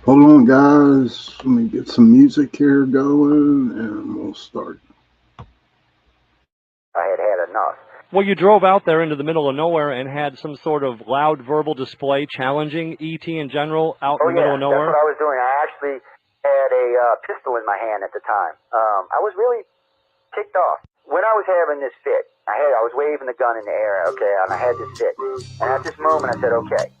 Hold on, guys. Let me get some music here going and we'll start. I had had enough. Well, you drove out there into the middle of nowhere and had some sort of loud verbal display challenging ET in general out in Oh the middle yeah, of that's what nowhere. I was doing. I actually had a pistol in my hand at the time. I was really ticked off when I was having this fit. I was waving the gun in the air, okay, and I had this fit. And at this moment, I said, okay.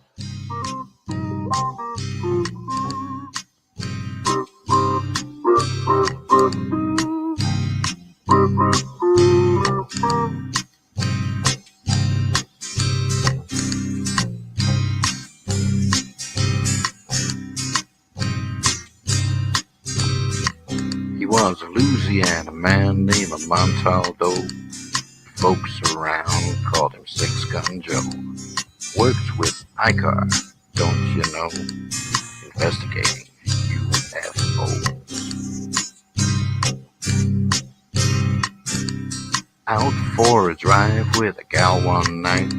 He was a Louisiana man named Montaldo. Folks around called him Six Gun Joe. Worked with ICAR, don't you know? Investigating UFOs. Out for a drive with a gal one night,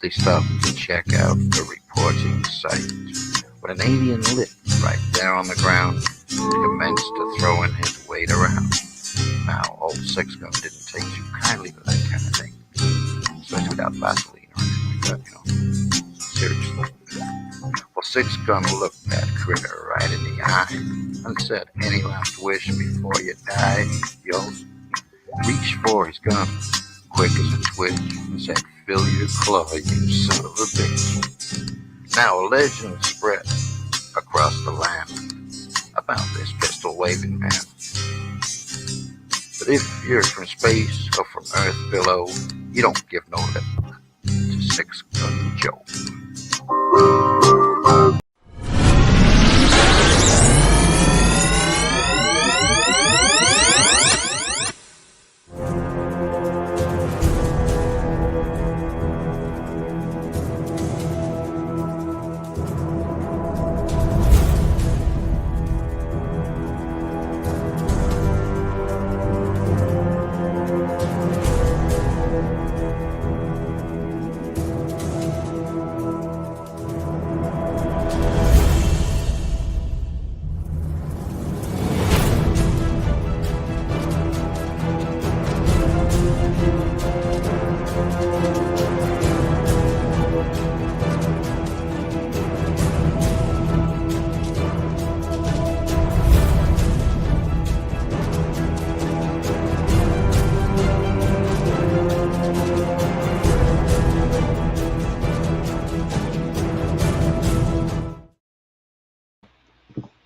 they stopped to check out the reporting site. When an alien lit right there on the ground, he commenced to throwing his weight around. Now, old Six Gun didn't take too kindly to that kind of thing, especially without Vaseline or anything like that, Seriously. Well, Six Gun looked that critter right in the eye and said, "Any last wish before you die?" Yo, reached for his gun, quick as a twitch, and said, "Fill your claw, you son of a bitch." Now a legend spread across the land about this pistol-waving man. But if you're from space or from Earth below, you don't give no lip to Six Gun Joe.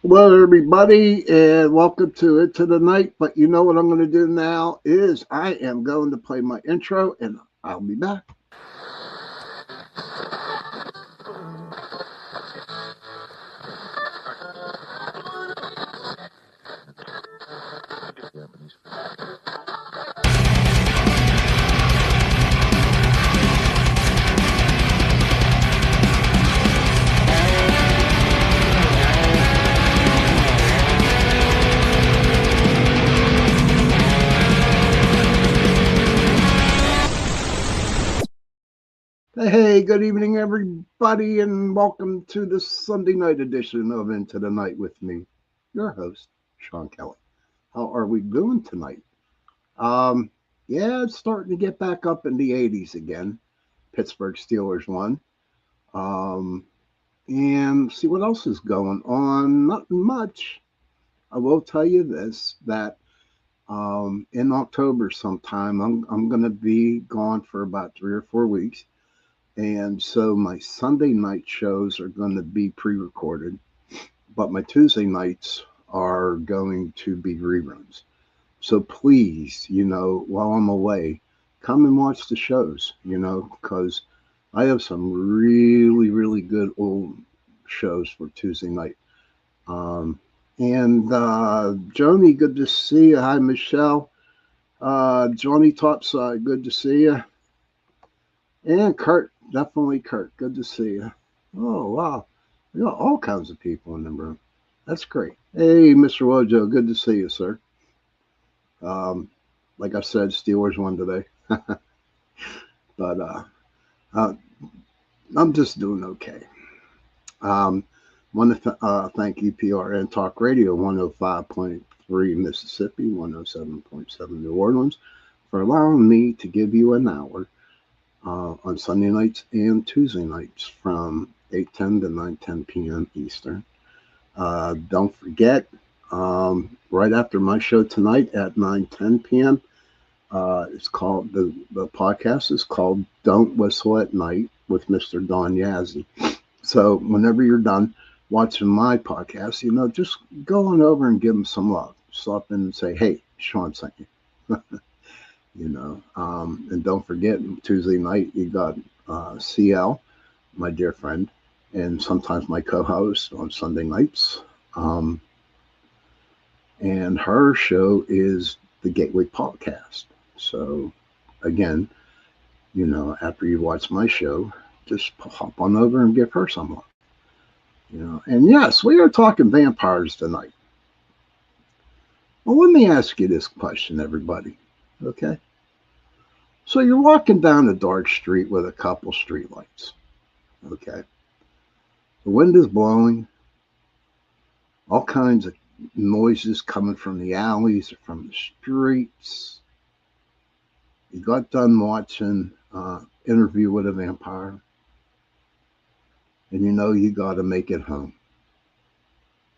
Hello, everybody, and welcome to Into the Night. But you know what I'm going to do now is I am going to play my intro, and I'll be back. Hey, good evening, everybody, and welcome to the Sunday night edition of Into the Night with me, your host, Sean Kelly. How are we doing tonight? Um, yeah, it's starting to get back up in the 80s again. Pittsburgh Steelers won. Um, and see what else is going on. Nothing much. I will tell you this that in October sometime, I'm going to be gone for about 3 or 4 weeks. And so my Sunday night shows are going to be pre recorded, but my Tuesday nights are going to be reruns. So please, while I'm away, come and watch the shows, because I have some really, really good old shows for Tuesday night. Um, and Joni, good to see you. Hi, Michelle. Johnny Topside, good to see you. And Kurt, definitely Kurt, good to see you. Oh, wow. We got all kinds of people in the room. That's great. Hey, Mr. Wojo, good to see you, sir. Um, like I said, Steelers won today. but uh, I'm just doing okay. Um, Want to thank UPRN Talk Radio 105.3 Mississippi, 107.7 New Orleans for allowing me to give you an hour on Sunday nights and Tuesday nights from 8:10 to 9:10 p.m. Eastern. Don't forget, right after my show tonight at 9:10 p.m., it's called the podcast is called "Don't Whistle at Night" with Mr. Don Yazzie. So whenever you're done watching my podcast, just go on over and give them some love. Stop in and say, "Hey, Sean sent you." And don't forget, Tuesday night you got CL, my dear friend, and sometimes my co-host on Sunday nights. And her show is the Gateway Podcast. So again, after you watch my show, just hop on over and give her some love. And yes, we are talking vampires tonight. Well, let me ask you this question, everybody. Okay. So you're walking down a dark street with a couple streetlights. Okay. The wind is blowing. All kinds of noises coming from the alleys or from the streets. You got done watching Interview with a Vampire. And you got to make it home.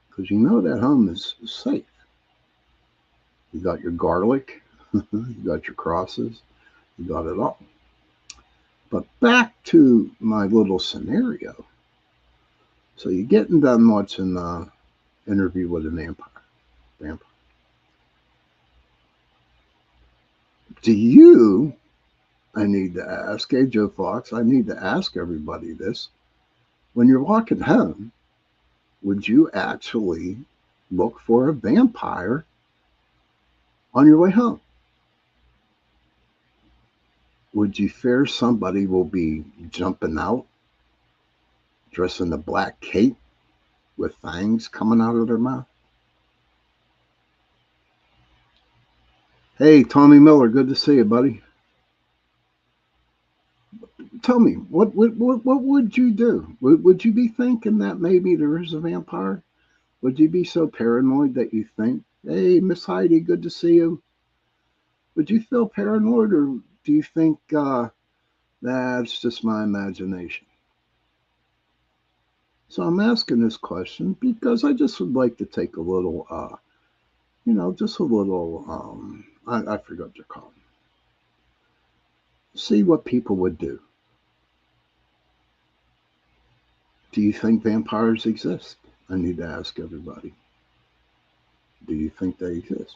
Because that home is safe. You got your garlic. You got your crosses. You got it all. But back to my little scenario. So you're getting done watching Interview with a Vampire. Do you, I need to ask, hey Joe Fox, I need to ask everybody this. When you're walking home, would you actually look for a vampire on your way home? Would you fear somebody will be jumping out, dressed in a black cape with fangs coming out of their mouth? Hey, Tommy Miller, good to see you, buddy. Tell me, what would you do? Would you be thinking that maybe there is a vampire? Would you be so paranoid that you think, hey, Miss Heidi, good to see you? Would you feel paranoid, or do you think that's just my imagination? So I'm asking this question because I just would like to take a little, just a little, I forgot what you're calling. See what people would do. Do you think vampires exist? I need to ask everybody. Do you think they exist?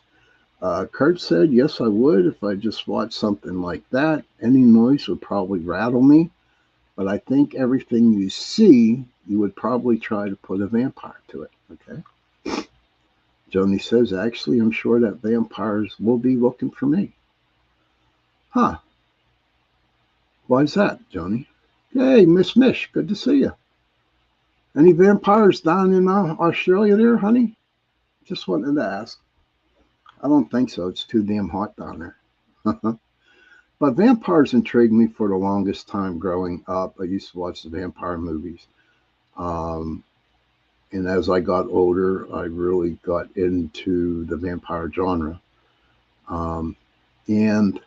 Kurt said, yes, I would. If I just watched something like that, any noise would probably rattle me. But I think everything you see, you would probably try to put a vampire to it. Okay. Joni says, actually, I'm sure that vampires will be looking for me. Huh. Why is that, Joni? Hey, Miss Mish, good to see you. Any vampires down in Australia there, honey? Just wanted to ask. I don't think so. It's too damn hot down there. But vampires intrigued me for the longest time growing up. I used to watch the vampire movies. And as I got older, I really got into the vampire genre. And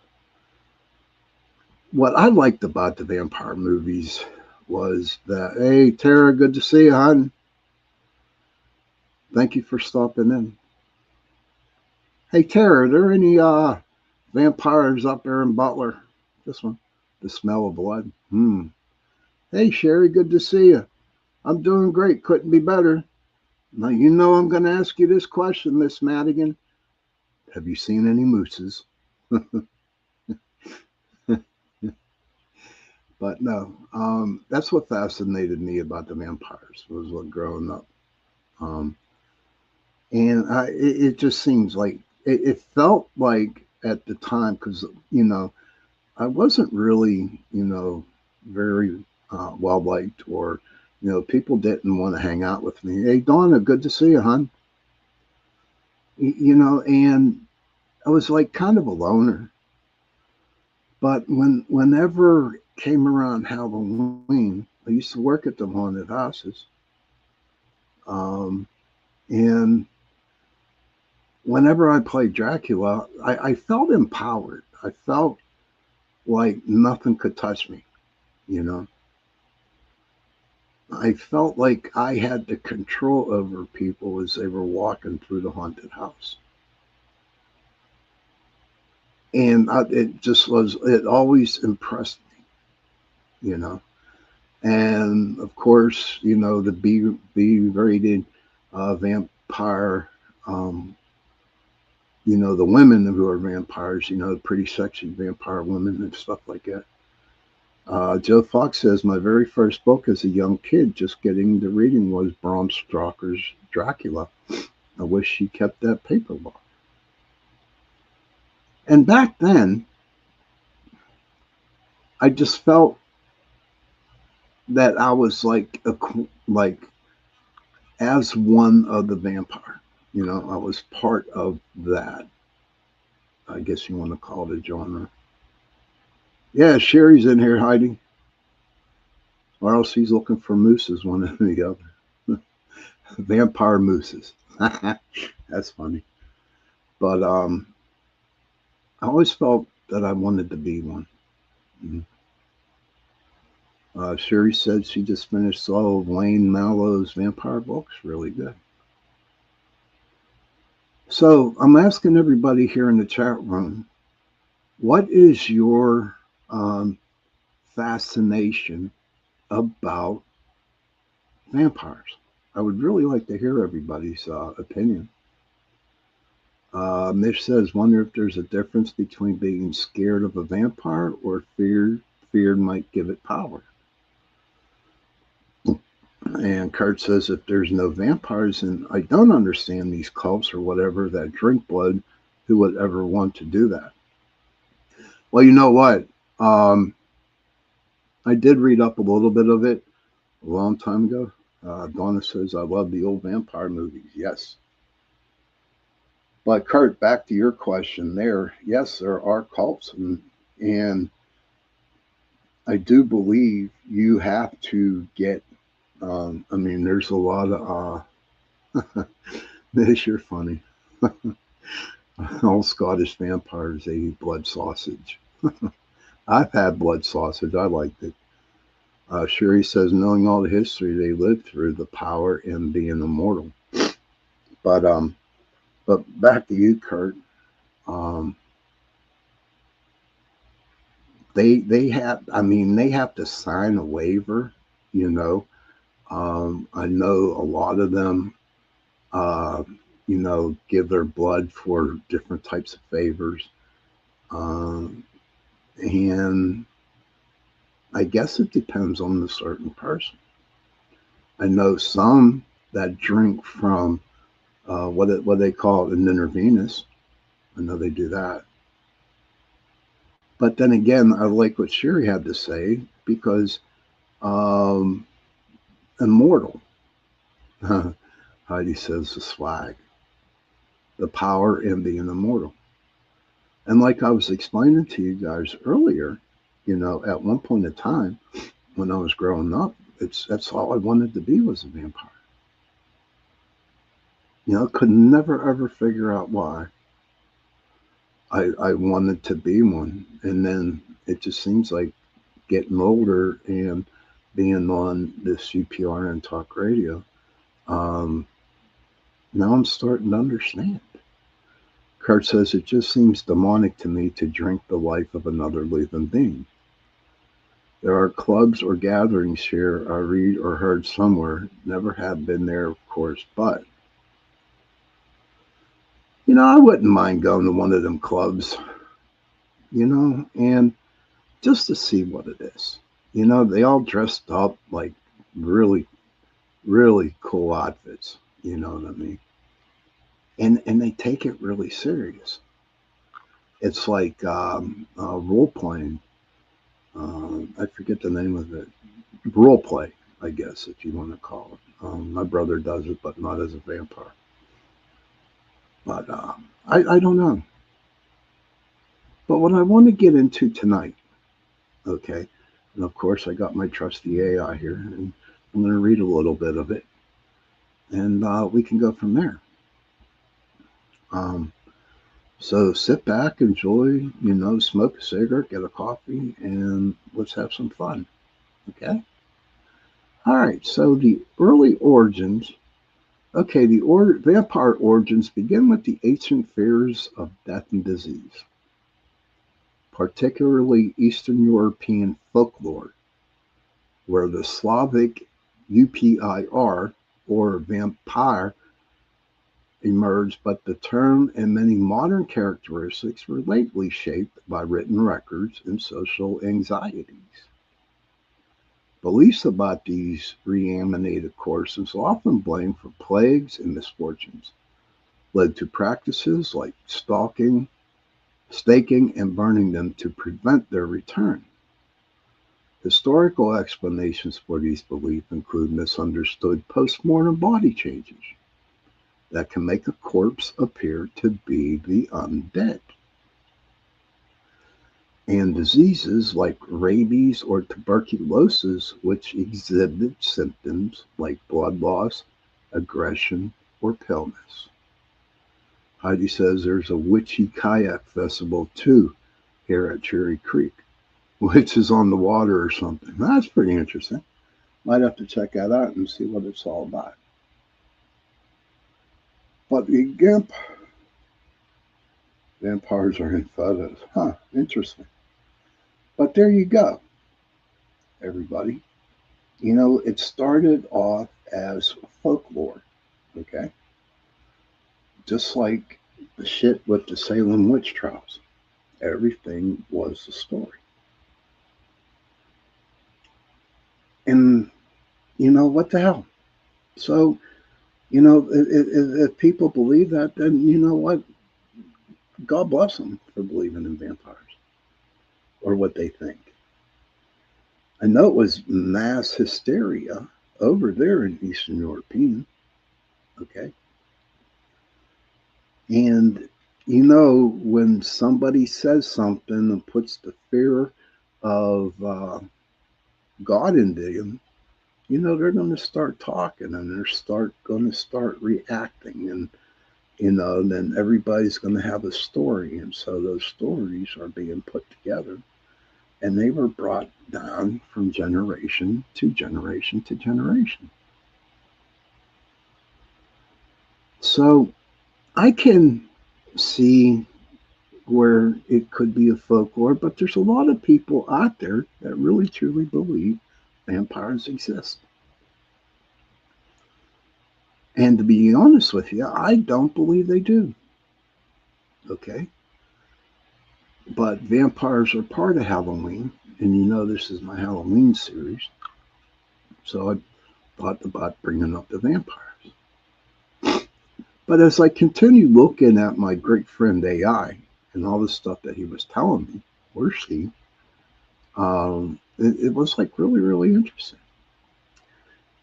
what I liked about the vampire movies was that, hey, Tara, good to see you, hon. Thank you for stopping in. Hey, Tara, are there any vampires up there in Butler? This one, the smell of blood. Hey, Sherry, good to see you. I'm doing great. Couldn't be better. Now, I'm going to ask you this question, Miss Madigan. Have you seen any mooses? But no, that's what fascinated me about the vampires, was what growing up. And it just seems like, it felt like at the time, because, I wasn't really, very well liked, or, people didn't want to hang out with me. Hey, Donna, good to see you, hon. And I was like kind of a loner. But whenever it came around Halloween, I used to work at the haunted houses. And whenever I played Dracula, I felt empowered. I felt like nothing could touch me, you know. I felt like I had the control over people as they were walking through the haunted house. And it just was, it always impressed me, you know. And of course, you know, the B rated vampire, um, you know, the women who are vampires, you know, pretty sexy vampire women and stuff like that. Joe Fox says, my very first book as a young kid, just getting into reading, was Bram Stoker's Dracula. I wish she kept that paperback. And back then, I just felt that I was like as one of the vampire. You know, I was part of that. I guess you want to call it a genre. Yeah, Sherry's in here hiding. Or else he's looking for mooses, one or the other. Vampire mooses. That's funny. But I always felt that I wanted to be one. Mhm. Sherry said she just finished all of Wayne Mallow's vampire books. Really good. So I'm asking everybody here in the chat room, what is your fascination about vampires? I would really like to hear everybody's opinion. Mitch says, wonder if there's a difference between being scared of a vampire or fear might give it power. And Kurt says, if there's no vampires, and I don't understand these cults or whatever that drink blood, who would ever want to do that? Well, you know what? I did read up a little bit of it a long time ago. Donna says, I love the old vampire movies. Yes. But Kurt, back to your question there. Yes, there are cults, and I do believe you have to get. I mean, there's a lot of. This you're funny. All Scottish vampires they eat blood sausage. I've had blood sausage. I liked it. Sherry says, knowing all the history they lived through, the power in being immortal. But back to you, Kurt. Um, they have. I mean, they have to sign a waiver. You know. I know a lot of them. Uh, you know, give their blood for different types of favors. And I guess it depends on the certain person. I know some that drink from what they call an intravenous. I know they do that. But then again, I like what Sherry had to say because um, immortal. Heidi says the swag, the power in being immortal. And like I was explaining to you guys earlier, you know, at one point in time when I was growing up, that's all I wanted to be was a vampire. You know, could never ever figure out why I wanted to be one. And then it just seems like getting older and being on this UPR and talk radio, um, now I'm starting to understand. Kurt says, it just seems demonic to me to drink the life of another living being. There are clubs or gatherings here I read or heard somewhere, never have been there, of course, but, you know, I wouldn't mind going to one of them clubs, you know, and just to see what it is. You know, they all dressed up like really, really cool outfits, you know what I mean? And they take it really serious. It's like role playing. I forget the name of it. Role play, I guess, if you want to call it. My brother does it, but not as a vampire. But I don't know. But what I want to get into tonight, okay, and of course I got my trusty AI here, and I'm going to read a little bit of it. and we can go from there. Um, so sit back, enjoy, smoke a cigarette, get a coffee, and let's have some fun. Okay? All right, so the early origins. Okay, the vampire origins begin with the ancient fears of death and disease, particularly Eastern European folklore, where the Slavic upir, or vampire, emerged, but the term and many modern characteristics were lately shaped by written records and social anxieties. Beliefs about these reanimated corpses, often blamed for plagues and misfortunes, led to practices like staking, and burning them to prevent their return. Historical explanations for these beliefs include misunderstood postmortem body changes that can make a corpse appear to be the undead, and diseases like rabies or tuberculosis, which exhibit symptoms like blood loss, aggression, or paleness. Heidi says there's a witchy kayak festival too here at Cherry Creek, which is on the water or something. That's pretty interesting. Might have to check that out and see what it's all about. But the vampires are in photos. Huh, interesting. But there you go, everybody. It started off as folklore, okay? Just like the shit with the Salem witch trials. Everything was a story. And, what the hell? So, if people believe that, then you know what? God bless them for believing in vampires or what they think. I know it was mass hysteria over there in Eastern European, okay? And when somebody says something and puts the fear of God into them, they're going to start talking and they're going to start reacting, and then everybody's going to have a story, and so those stories are being put together, and they were brought down from generation to generation to generation. So I can see where it could be a folklore, but there's a lot of people out there that really truly believe vampires exist. And to be honest with you, I don't believe they do. Okay? But vampires are part of Halloween, and this is my Halloween series. So I thought about bringing up the vampires. But as I continued looking at my great friend AI and all the stuff that he was telling me, or she, it was like really, really interesting.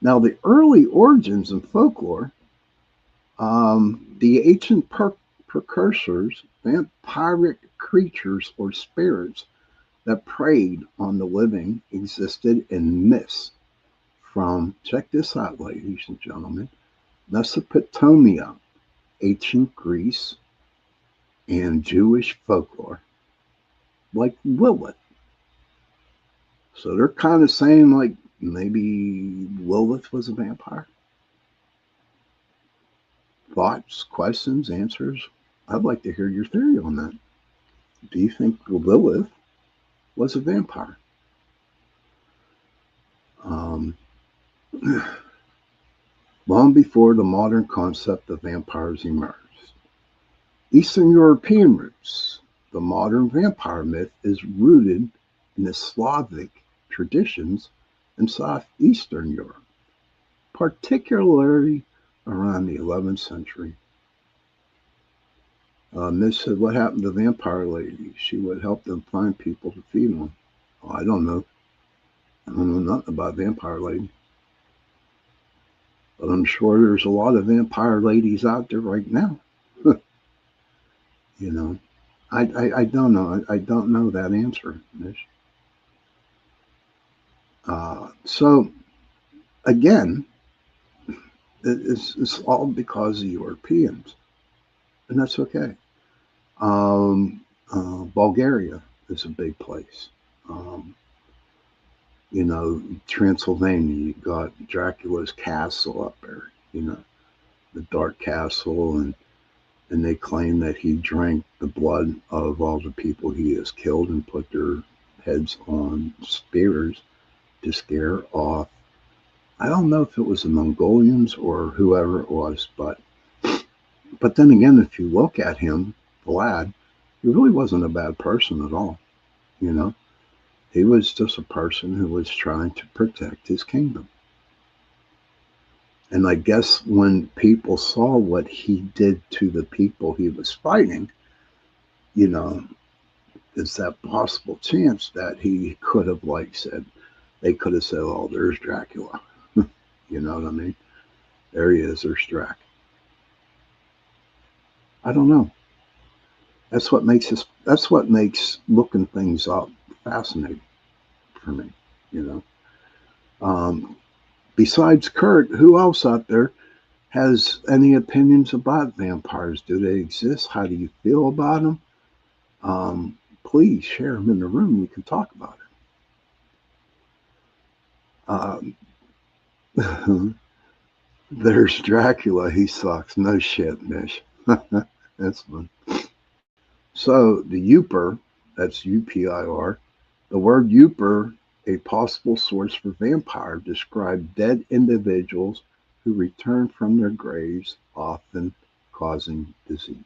Now, the early origins in folklore, the ancient precursors, vampiric creatures or spirits that preyed on the living, existed in myths from, check this out, ladies and gentlemen, Mesopotamia, ancient Greece, and Jewish folklore, like Lilith. So they're kind of saying like maybe Lilith was a vampire. Thoughts, questions, answers? I'd like to hear your theory on that. Do you think Lilith was a vampire? Long before the modern concept of vampires emerged. Eastern European roots. The modern vampire myth is rooted in the Slavic traditions in southeastern Europe, particularly around the 11th century. Miss said, what happened to Vampire Lady? She would help them find people to feed them. Oh, I don't know. I don't know nothing about Vampire Lady. But I'm sure there's a lot of vampire ladies out there right now. I don't know. I don't know that answer, Miss. So, again, it's all because of Europeans, and that's okay. Bulgaria is a big place. Um, Transylvania, you got Dracula's castle up there, the Dark Castle, and they claim that he drank the blood of all the people he has killed and put their heads on spears to scare off. I don't know if it was the Mongolians or whoever it was, but then again, if you look at him, Vlad, he really wasn't a bad person at all. You know, he was just a person who was trying to protect his kingdom. And I guess when people saw what he did to the people he was fighting, you know, is that possible chance that he could have, like, said, they could have said, oh, there's Dracula. You know what I mean? There he is, there's Drac. I don't know. That's what makes looking things up fascinating for me, you know. Besides Kurt, who else out there has any opinions about vampires? Do they exist? How do you feel about them? Please share them in the room. We can talk about it. There's Dracula. He sucks. No shit, Mish. That's fun. So the Upir, that's UPIR, the word Upir, a possible source for vampire, describe dead individuals who return from their graves, often causing disease.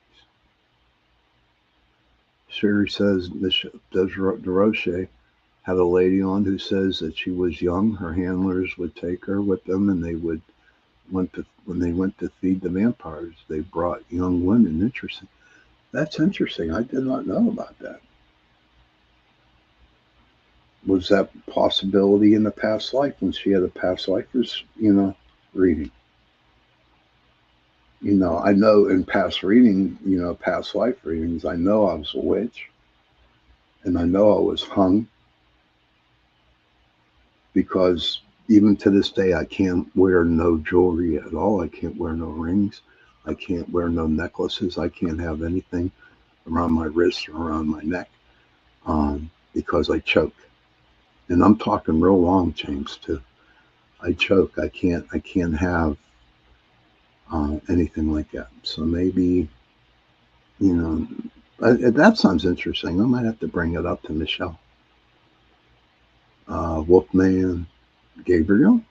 Sherry says Miss DeRoche had a lady on who says that she was young. Her handlers would take her with them, and when they went to feed the vampires, they brought young women. Interesting. That's interesting. I did not know about that. Was that possibility in the past life when she had a past lifer's, reading? I know in past reading, past life readings, I know I was a witch, and I know I was hung, because even to this day, I can't wear no jewelry at all. I can't wear no rings. I can't wear no necklaces. I can't have anything around my wrist or around my neck, because I choke. And I'm talking real long chains too. I choke. I can't have anything like that. So maybe, that sounds interesting. I might have to bring it up to Michelle. Wolfman Gabriel.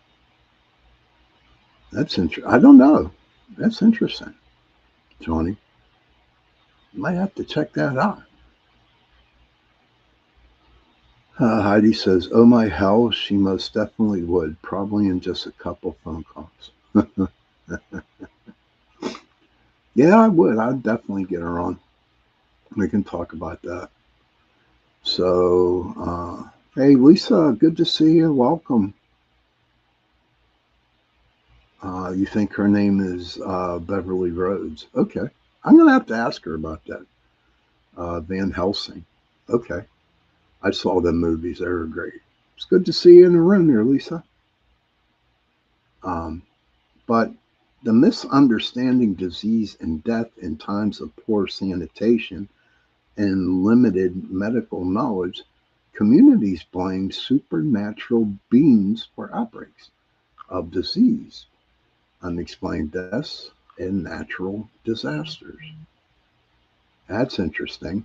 That's interesting. I don't know. That's interesting, Johnny. You might have to check that out. Heidi says, oh my hell, she most definitely would, probably in just a couple phone calls. Yeah, I would. I'd definitely get her on. We can talk about that. So, hey, Lisa, good to see you. Welcome. You think her name is Beverly Rhodes? Okay. I'm going to have to ask her about that. Van Helsing. Okay. I saw them movies. They were great. It's good to see you in the room there, Lisa. But the misunderstanding disease and death in times of poor sanitation and limited medical knowledge, communities blame supernatural beings for outbreaks of disease, unexplained deaths, and natural disasters. That's interesting.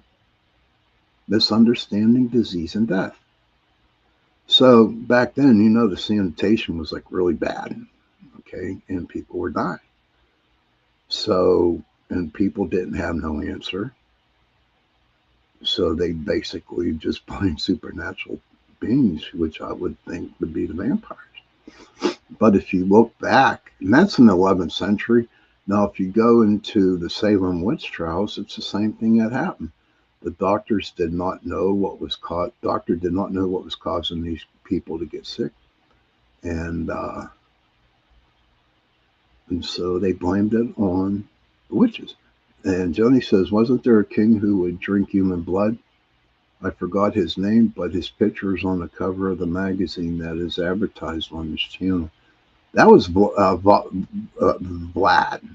Misunderstanding disease and death. So back then, the sanitation was like really bad, okay, and people were dying. So, and people didn't have no answer. So they basically just blamed supernatural beings, which I would think would be the vampires. But if you look back, and that's in the 11th century. Now, if you go into the Salem witch trials, it's the same thing that happened. The doctors did not know what was causing these people to get sick, and so they blamed it on the witches. And Joni says, wasn't there a king who would drink human blood? I forgot his name, but his picture is on the cover of the magazine that is advertised on this channel. That was Vlad.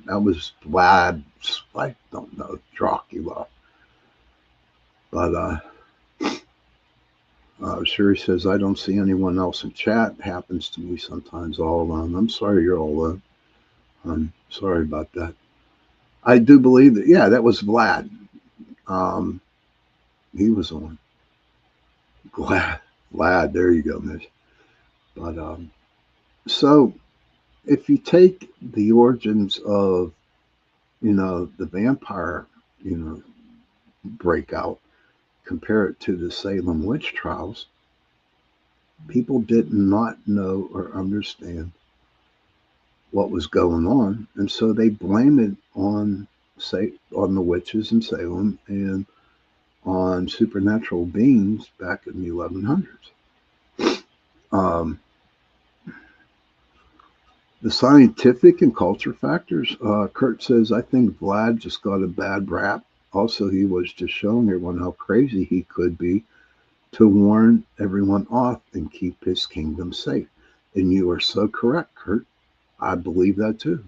That was Vlad. I don't know, Dracula. But Sherry says, I don't see anyone else in chat. Happens to me sometimes all alone. I'm sorry you're all alone. I'm sorry about that. I do believe that, yeah, that was Vlad. He was on. Vlad, there you go, Miss. But so if you take the origins of, the vampire, breakout, compare it to the Salem witch trials, people did not know or understand what was going on, and so they blame it on the witches in Salem and on supernatural beings back in the 1100s. The scientific and culture factors, Kurt says, I think Vlad just got a bad rap. Also, he was just showing everyone how crazy he could be to warn everyone off and keep his kingdom safe. And you are so correct, Kurt. I believe that too.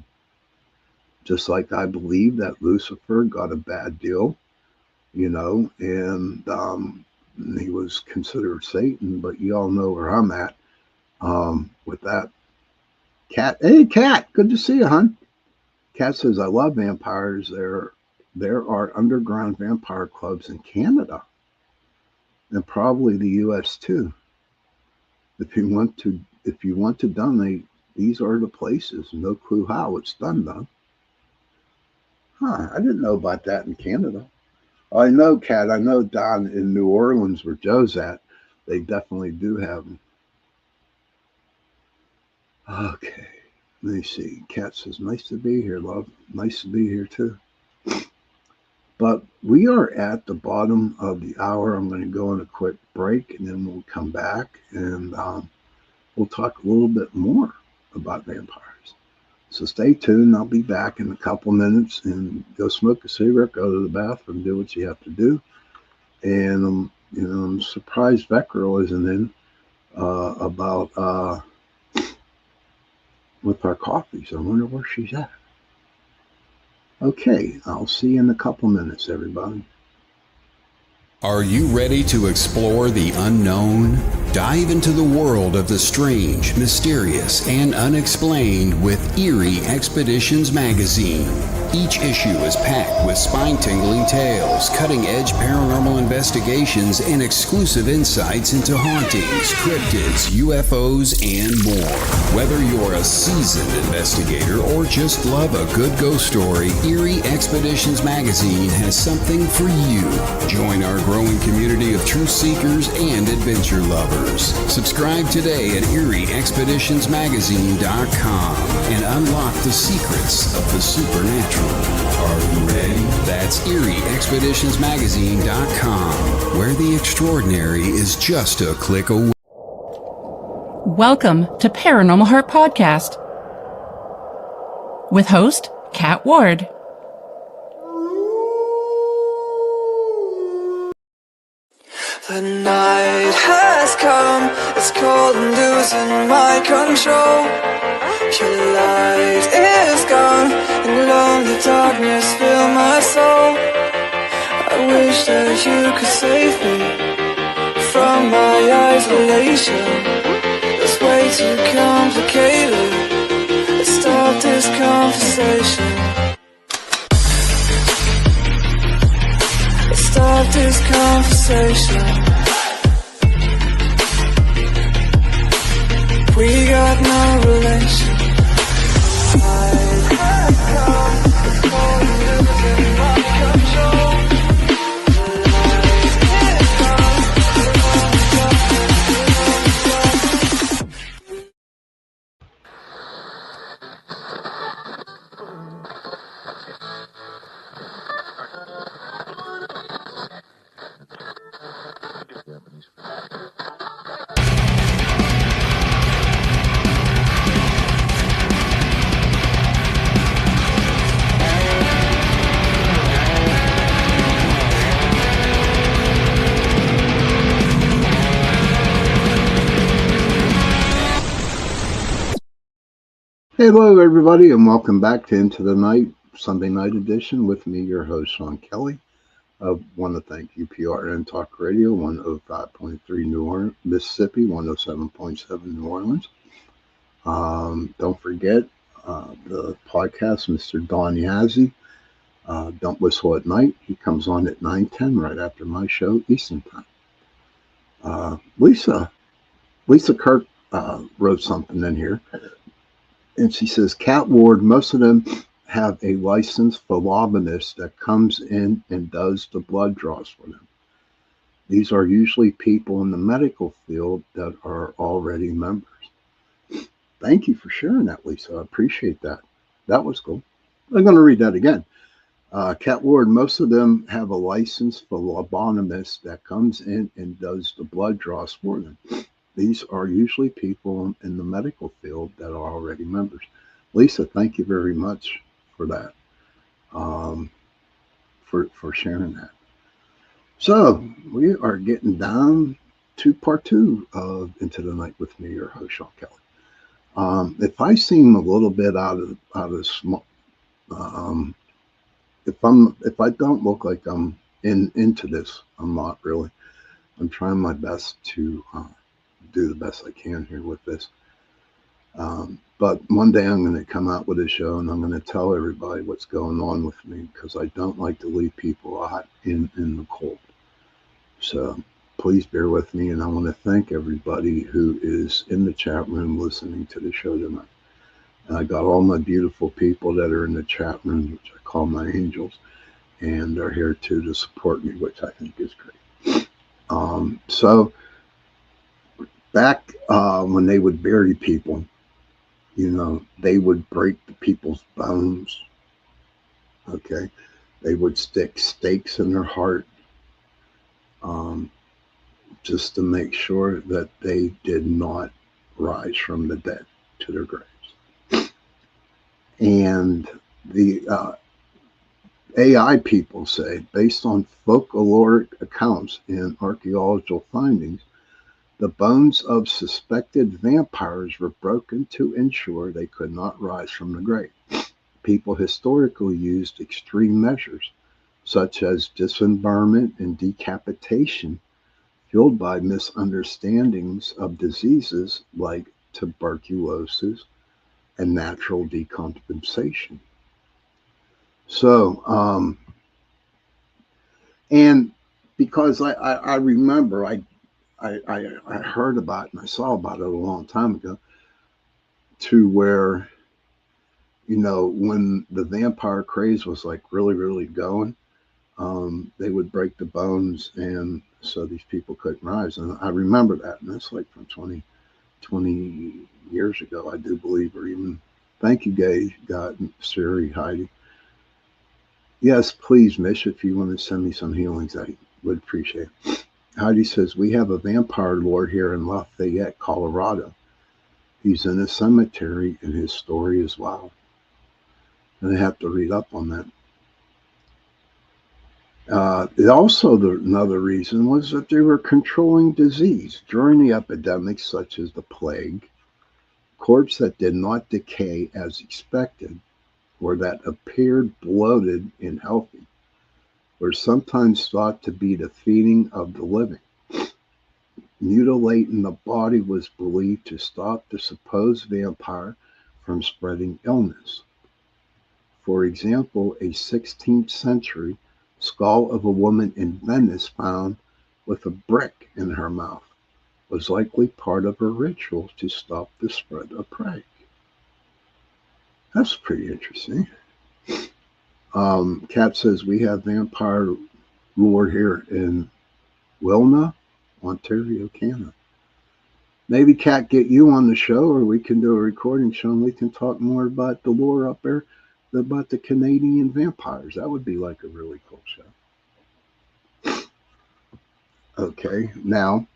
Just like I believe that Lucifer got a bad deal, and he was considered Satan, but you all know where I'm at with that. Cat, hey Cat, good to see you, hon. Cat says, I love vampires. There are underground vampire clubs in Canada and probably the US too. If you want to donate, these are the places. No clue how it's done though. I didn't know about that in Canada. I know, Cat, I know down in New Orleans where Joe's at, they definitely do have them. Okay. Let me see. Kat says, nice to be here, love. Nice to be here, too. But we are at the bottom of the hour. I'm going to go on a quick break, and then we'll come back, and we'll talk a little bit more about vampires. So stay tuned. I'll be back in a couple minutes, and go smoke a cigarette, go to the bathroom, do what you have to do. And, I'm surprised Veckerl isn't in about... with our coffees. I wonder where she's at. Okay, I'll see you in a couple minutes, everybody. Are you ready to explore the unknown? Dive into the world of the strange, mysterious, and unexplained with Eerie Expeditions magazine. Each issue is packed with spine-tingling tales, cutting-edge paranormal investigations, and exclusive insights into hauntings, cryptids, UFOs, and more. Whether you're a seasoned investigator or just love a good ghost story, Eerie Expeditions magazine has something for you. Join our growing community of truth seekers and adventure lovers. Subscribe today at EerieExpeditionsMagazine.com and unlock the secrets of the supernatural. Are you ready? That's EerieExpeditionsMagazine.com, where the extraordinary is just a click away. Welcome to Paranormal Heart Podcast with host Kat Ward. The night has come, it's cold and losing my control. Your light is gone, and lonely darkness fill my soul. I wish that you could save me from my isolation. It's way too complicated. Let's start this conversation. Let's start this conversation. We got no relation. Hello, everybody, and welcome back to Into the Night, Sunday night edition with me, your host, Sean Kelly. I want to thank UPRN Talk Radio, 105.3 New Orleans, Mississippi, 107.7 New Orleans. Don't forget the podcast, Mr. Don Yazzie, Don't Whistle at Night. He comes on at 9:10 right after my show, Eastern Time. Lisa Kirk wrote something in here, and she says, Cat Ward, most of them have a licensed phlebotomist that comes in and does the blood draws for them. These are usually people in the medical field that are already members. Thank you for sharing that, Lisa. I appreciate that. That was cool. I'm going to read that again. Cat Ward, most of them have a licensed phlebotomist that comes in and does the blood draws for them. These are usually people in the medical field that are already members. Lisa, thank you very much for that, for sharing that. So we are getting down to part 2 of Into the Night with me, your host, Sean Kelly. If I seem a little bit out of small, if I don't look like I'm into this, I'm not really. I'm trying my best to do the best I can here with this. But one day I'm going to come out with a show and I'm going to tell everybody what's going on with me, because I don't like to leave people out in the cold. So please bear with me, and I want to thank everybody who is in the chat room listening to the show tonight. And I got all my beautiful people that are in the chat room, which I call my angels, and they're here too to support me, which I think is great. So back when they would bury people, they would break the people's bones. Okay. They would stick stakes in their heart, just to make sure that they did not rise from the dead to their graves. And the AI people say, based on folkloric accounts and archaeological findings, the bones of suspected vampires were broken to ensure they could not rise from the grave. People historically used extreme measures, such as dismemberment and decapitation, fueled by misunderstandings of diseases like tuberculosis and natural decompensation. So, and because I remember I heard about it and I saw about it a long time ago, to where, when the vampire craze was like really, really going, they would break the bones, and so these people couldn't rise. And I remember that, and that's like from 20 years ago, I do believe, or even, thank you, Gay, God, Siri, Heidi. Yes, please, Mish, if you want to send me some healings, I would appreciate it. Heidi says, we have a vampire lord here in Lafayette, Colorado. He's in a cemetery, and his story is wild. And I have to read up on that. Another reason was that they were controlling disease during the epidemics, such as the plague. Corpses that did not decay as expected, or that appeared bloated and healthy, were sometimes thought to be the feeding of the living. Mutilating the body was believed to stop the supposed vampire from spreading illness. For example, a 16th century skull of a woman in Venice found with a brick in her mouth was likely part of her ritual to stop the spread of plague. That's pretty interesting. Kat says, we have vampire lore here in Wilna, Ontario, Canada. Maybe Kat, get you on the show, or we can do a recording show and we can talk more about the lore up there, about the Canadian vampires. That would be like a really cool show. Okay, now,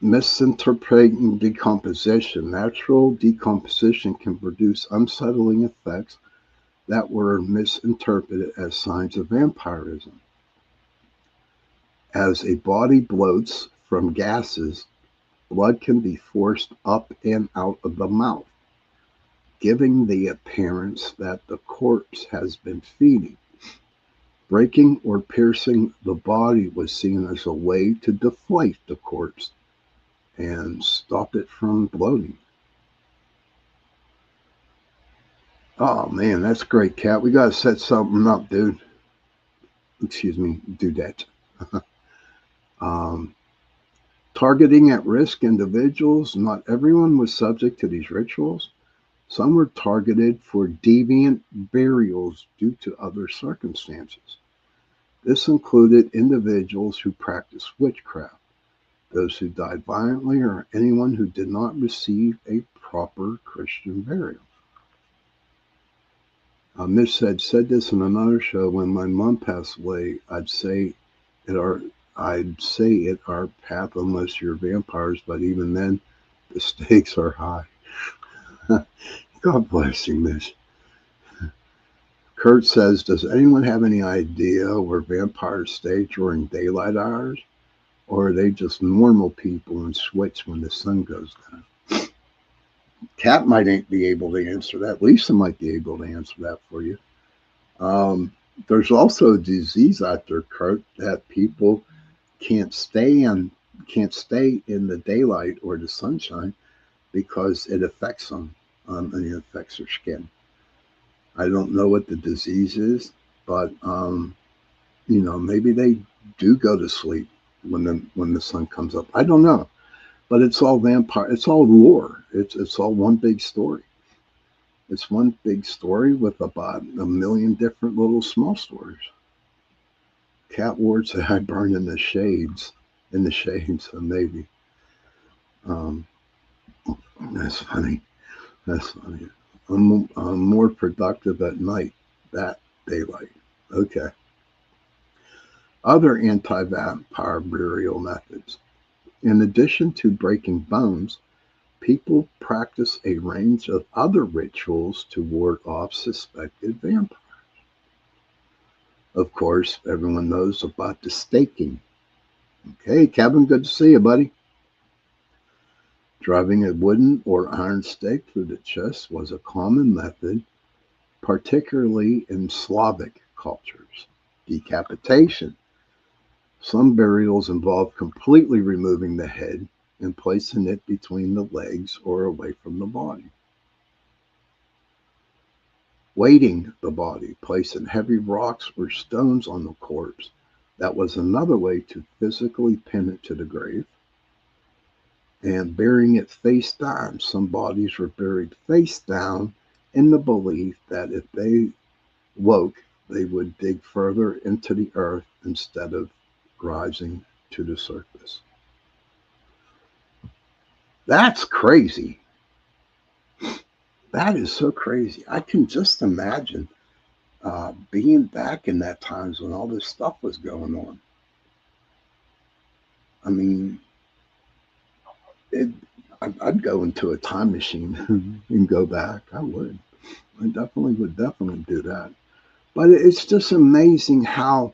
misinterpreting decomposition. Natural decomposition can produce unsettling effects that were misinterpreted as signs of vampirism. As a body bloats from gases, blood can be forced up and out of the mouth. giving the appearance that the corpse has been feeding. Breaking or piercing the body was seen as a way to deflate the corpse and stop it from bloating. Oh man, that's great, Cat. We gotta set something up, dude. Excuse me, dudette. Targeting at-risk individuals. Not everyone was subject to these rituals. Some were targeted for deviant burials due to other circumstances. This included individuals who practiced witchcraft, those who died violently, or anyone who did not receive a proper Christian burial. Mitch said this in another show. When my mom passed away, I'd say it our path unless you're vampires, but even then, the stakes are high. God bless you, Mitch. Kurt says, does anyone have any idea where vampires stay during daylight hours? Or are they just normal people and switch when the sun goes down? Kat might be able to answer that. Lisa might be able to answer that for you. There's also a disease out there, Kurt, that people can't stay in the daylight or the sunshine because it affects them and it affects their skin. I don't know what the disease is, but maybe they do go to sleep when the sun comes up. I don't know, but it's all vampire. It's all lore. It's all one big story. It's one big story with about 1 million different little small stories. Cat Ward said, I burn in the shades, so maybe. That's funny. I'm more productive at night, that daylight. Okay. Other anti-vampire burial methods. In addition to breaking bones, people practice a range of other rituals to ward off suspected vampires. Of course, everyone knows about the staking. Okay, Kevin, good to see you, buddy. Driving a wooden or iron stake through the chest was a common method, particularly in Slavic cultures. Decapitation. Some burials involve completely removing the head and placing it between the legs or away from the body. Weighting the body, placing heavy rocks or stones on the corpse. That was another way to physically pin it to the grave. And burying it face down. Some bodies were buried face down in the belief that if they woke, they would dig further into the earth instead of rising to the surface. That's crazy. That is so crazy. I can just imagine being back in that times when all this stuff was going on. I mean, I'd go into a time machine and go back. I would. I definitely would do that. But it's just amazing how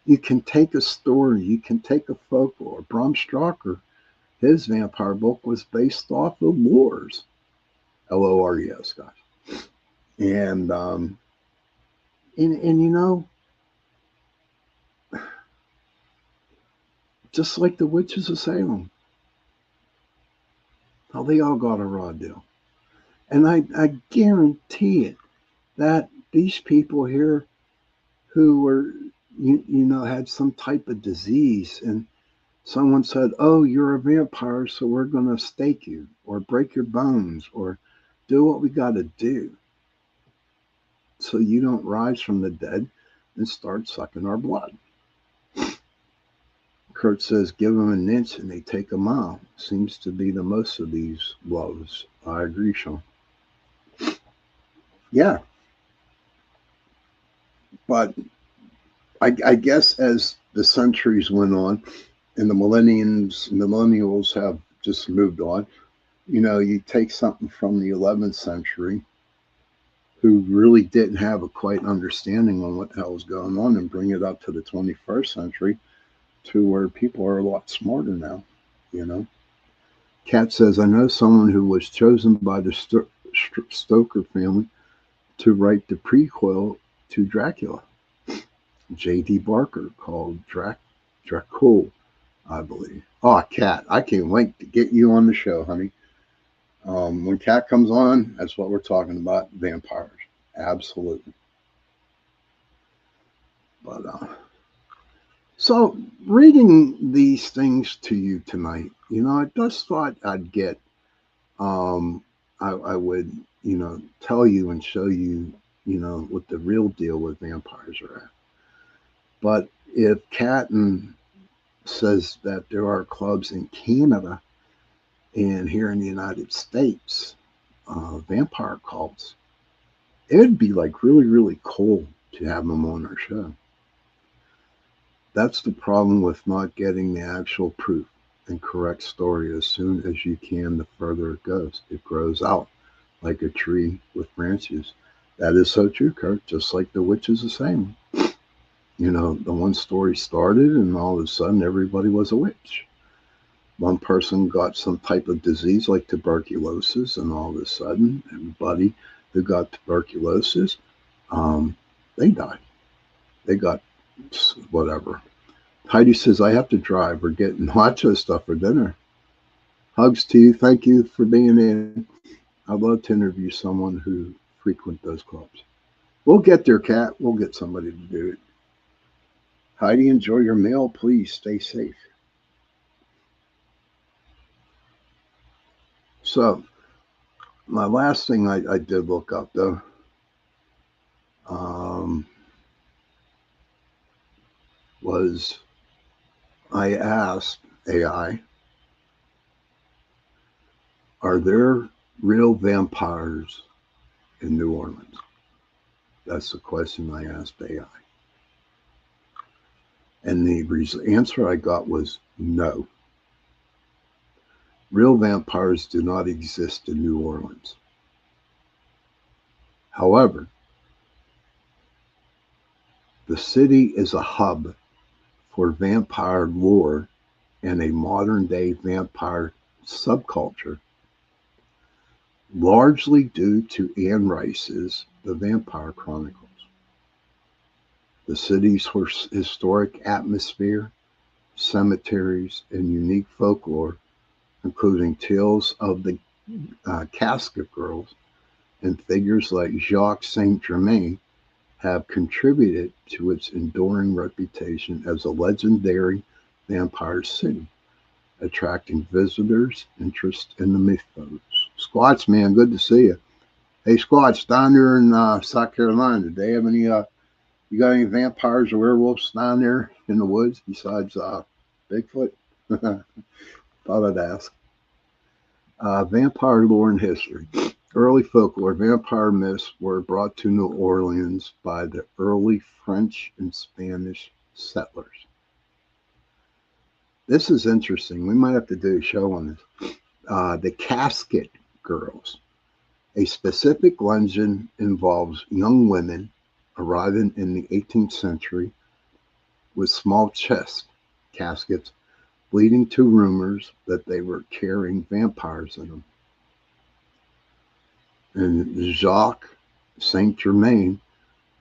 you can take a story, you can take a folklore. Bram Stoker, his vampire book was based off of Lores. Lores, guys. And just like the witches of Salem, how they all got a raw deal. And I guarantee it that these people here who were, had some type of disease and someone said, oh, you're a vampire, so we're going to stake you or break your bones or do what we got to do so you don't rise from the dead and start sucking our blood. Kurt says, give them an inch and they take a mile. Seems to be the most of these loves. I agree, Sean. Yeah. But I guess as the centuries went on and the millennials have just moved on, you take something from the 11th century who really didn't have a quite understanding on what the hell was going on and bring it up to the 21st century to where people are a lot smarter now, Kat says, I know someone who was chosen by the Stoker family to write the prequel to Dracula. J.D. Barker called Dracul, I believe. Oh, Kat, I can't wait to get you on the show, honey. When Kat comes on, that's what we're talking about, vampires. Absolutely. But so reading these things to you tonight, I just thought I'd get, I would, tell you and show you, what the real deal with vampires are at. But if Catton says that there are clubs in Canada and here in the United States, vampire cults, it'd be like really, really cool to have them on our show. That's the problem with not getting the actual proof and correct story as soon as you can. The further it goes, it grows out like a tree with branches. That is so true, Kurt, just like the witch is the same. The one story started and all of a sudden everybody was a witch. One person got some type of disease like tuberculosis, and all of a sudden everybody who got tuberculosis, they died. They got whatever. Heidi says, I have to drive. We're getting nacho stuff for dinner. Hugs to you. Thank you for being in. I'd love to interview someone who frequent those clubs. We'll get there, Kat. We'll get somebody to do it. Heidi, enjoy your meal. Please stay safe. So, my last thing I did look up, though, was I asked AI, are there real vampires in New Orleans? That's the question I asked AI. And the answer I got was no. Real vampires do not exist in New Orleans. However, the city is a hub for vampire lore and a modern-day vampire subculture, largely due to Anne Rice's The Vampire Chronicles. The city's historic atmosphere, cemeteries, and unique folklore, including tales of the Casket Girls and figures like Jacques Saint-Germain, have contributed to its enduring reputation as a legendary vampire city, attracting visitors' interest in the mythos. Squatch, man, good to see you. Hey, Squatch, down there in South Carolina, do they have any, you got any vampires or werewolves down there in the woods besides Bigfoot? Thought I'd ask. Vampire lore and history. Early folklore, vampire myths were brought to New Orleans by the early French and Spanish settlers. This is interesting. We might have to do a show on this. The Casket Girls. A specific legend involves young women arriving in the 18th century with small chest caskets, leading to rumors that they were carrying vampires in them. And Jacques Saint-Germain,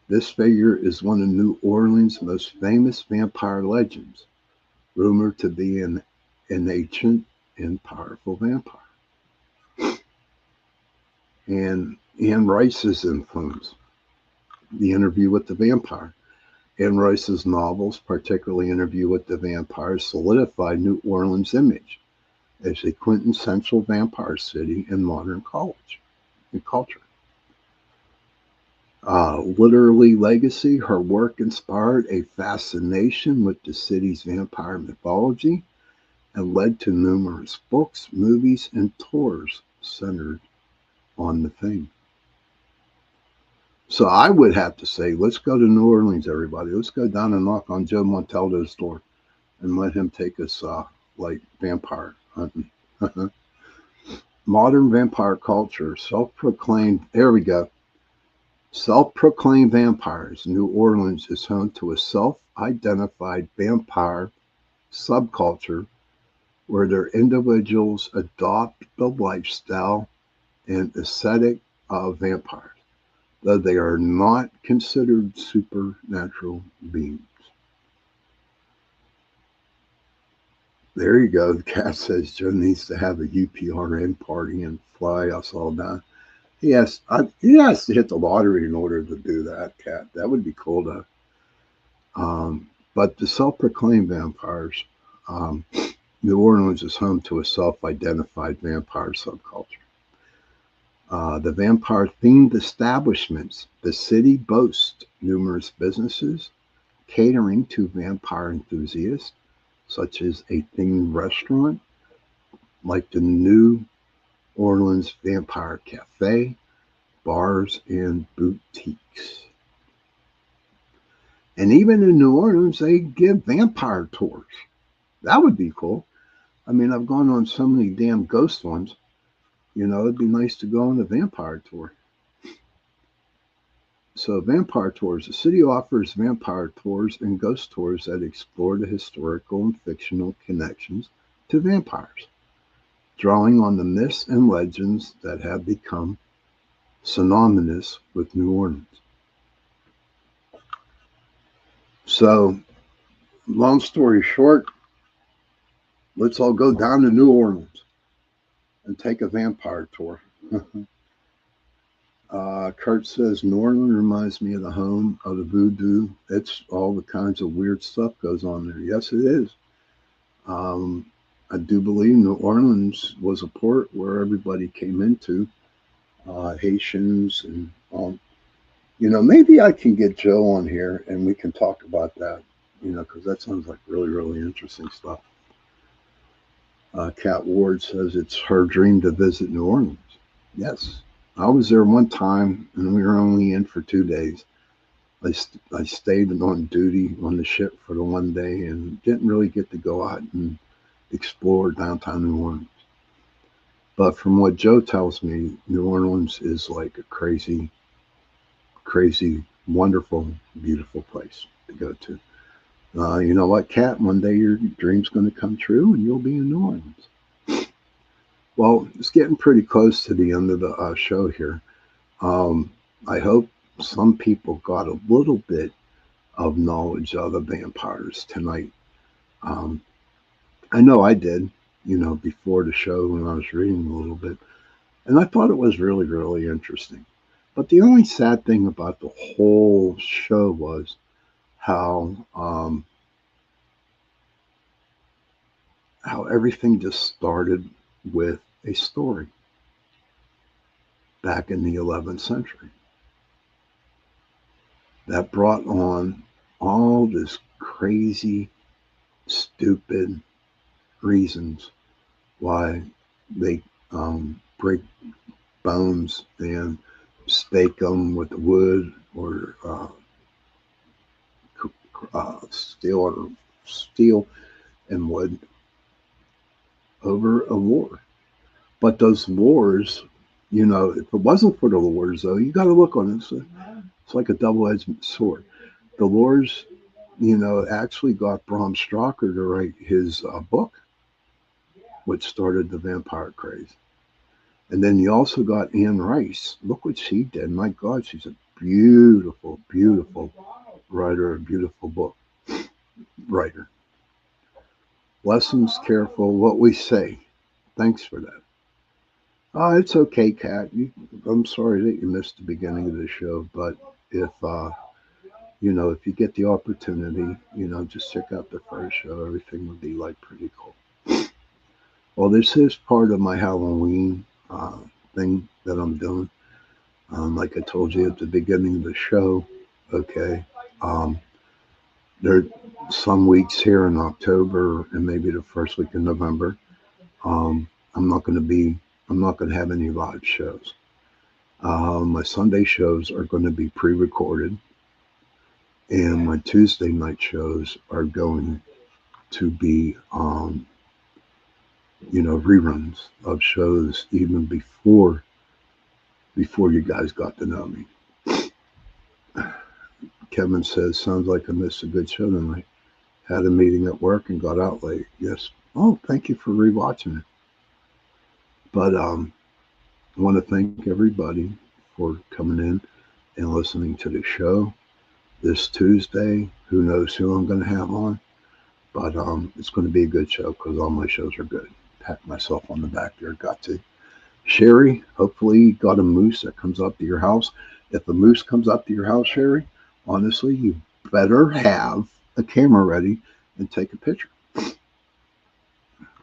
this figure is one of New Orleans' most famous vampire legends, rumored to be an ancient and powerful vampire. And Anne Rice's influence, The Interview with the Vampire. Anne Rice's novels, particularly Interview with the Vampire, solidified New Orleans' image as a quintessential vampire city in modern culture. Literary legacy, her work inspired a fascination with the city's vampire mythology and led to numerous books, movies, and tours centered on the theme. So I would have to say, let's go to New Orleans, everybody. Let's go down and knock on Joe Montaldo's door and let him take us like vampire hunting. Modern vampire culture, self-proclaimed, there we go. Self-proclaimed vampires. New Orleans is home to a self-identified vampire subculture where their individuals adopt the lifestyle and aesthetic of vampires, though they are not considered supernatural beings. There you go. The cat says Joe needs to have a UPRN party and fly us all down. He has to hit the lottery in order to do that, Cat. That would be cool, though. But the self-proclaimed vampires, New Orleans is home to a self-identified vampire subculture. The vampire-themed establishments, the city boasts numerous businesses catering to vampire enthusiasts, such as a themed restaurant like the New Orleans Vampire Cafe, bars, and boutiques. And even in New Orleans, they give vampire tours. That would be cool. I mean, I've gone on so many damn ghost ones. You know, it'd be nice to go on a vampire tour. So, vampire tours. The city offers vampire tours and ghost tours that explore the historical and fictional connections to vampires, drawing on the myths and legends that have become synonymous with New Orleans. So, long story short, let's all go down to New Orleans and take a vampire tour. Kurt says, New Orleans reminds me of the home of the voodoo. It's all the kinds of weird stuff goes on there. Yes, it is. I do believe New Orleans was a port where everybody came into, Haitians and you know, maybe I can get Joe on here and we can talk about that, you know, because that sounds like really, really interesting stuff. Kat Ward says it's her dream to visit New Orleans. Yes, I was there one time and we were only in for 2 days. I stayed on duty on the ship for the one day and didn't really get to go out and explore downtown New Orleans. But from what Joe tells me, New Orleans is like a crazy, crazy, wonderful, beautiful place to go to. You know what, Kat? One day your dream's going to come true and you'll be in New Orleans. Well, it's getting pretty close to the end of the show here. I hope some people got a little bit of knowledge of the vampires tonight. I know I did, you know, before the show when I was reading a little bit. And I thought it was really, really interesting. But the only sad thing about the whole show was how everything just started with a story back in the 11th century that brought on all this crazy, stupid reasons why they break bones and stake them with wood or steel and wood over a war. But those wars, you know, if it wasn't for the wars, though, you got to look on it. It's like a double-edged sword. The wars, you know, actually got Bram Stoker to write his book, which started the vampire craze. And then you also got Anne Rice. Look what she did. My God, she's a beautiful, beautiful writer, a beautiful book writer. Lessons, careful what we say. Thanks for that. It's okay, Kat. I'm sorry that you missed the beginning of the show, but if you know, if you get the opportunity, you know, just check out the first show. Everything would be like pretty cool. Well, this is part of my Halloween thing that I'm doing. Like I told you at the beginning of the show, okay. There are some weeks here in October and maybe the first week in November. I'm not going to have any live shows. My Sunday shows are going to be pre-recorded, and my Tuesday night shows are going to be, you know, reruns of shows even before you guys got to know me. Kevin says, sounds like I missed a good show tonight. Had a meeting at work and got out late. Yes. Oh, thank you for rewatching it. But I want to thank everybody for coming in and listening to the show this Tuesday. Who knows who I'm going to have on, but it's going to be a good show because all my shows are good. Pat myself on the back there, got to. Sherry, hopefully you got a moose that comes up to your house. If a moose comes up to your house, Sherry, honestly, you better have a camera ready and take a picture.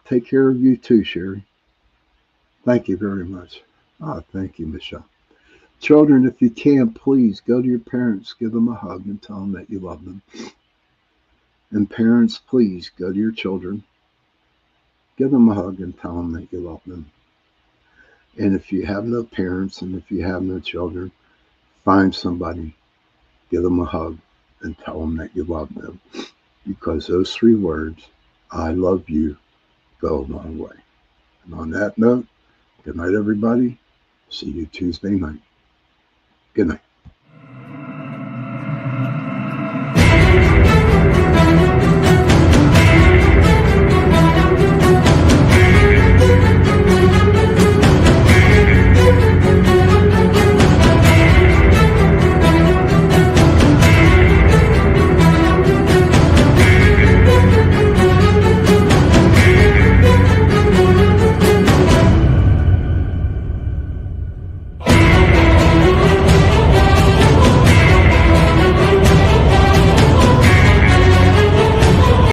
Take care of you too, Sherry. Thank you very much. Thank you, Michelle. Children, if you can, please go to your parents, give them a hug and tell them that you love them. And parents, please go to your children, give them a hug and tell them that you love them. And if you have no parents and if you have no children, find somebody, give them a hug and tell them that you love them. Because those 3 words, I love you, go a long way. And on that note, good night, everybody. See you Tuesday night. Good night.